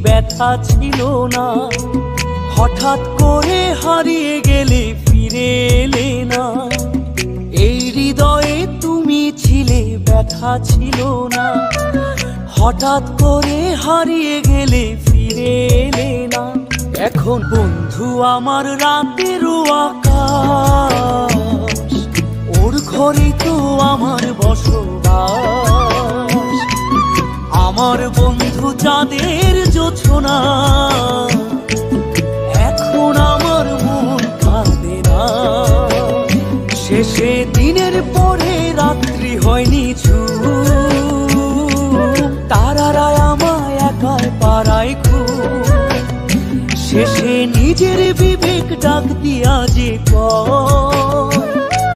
ব্যথা ছিল না। হঠাৎ করে হারিয়ে গেলে ফিরে এলে না। এই হৃদয়ে তুমি ছিলে ব্যথা ছিল না। হঠাৎ করে হারিয়ে গেলে ফিরে এলে না। এখন বন্ধু আমার রাতেরও আকাশ, ওর ঘরে তো আমার বসবাস। আমার বন্ধু চাঁদের জোছনা, এখন আমার মন কাঁদে না। শেষে দিনের পরে রাত্রি হয়নি ঝুম, তারারা আমায় একাই পাড়ায় ঘুম। শেষে নিজের বিবেক ডাক দিয়া যে কয়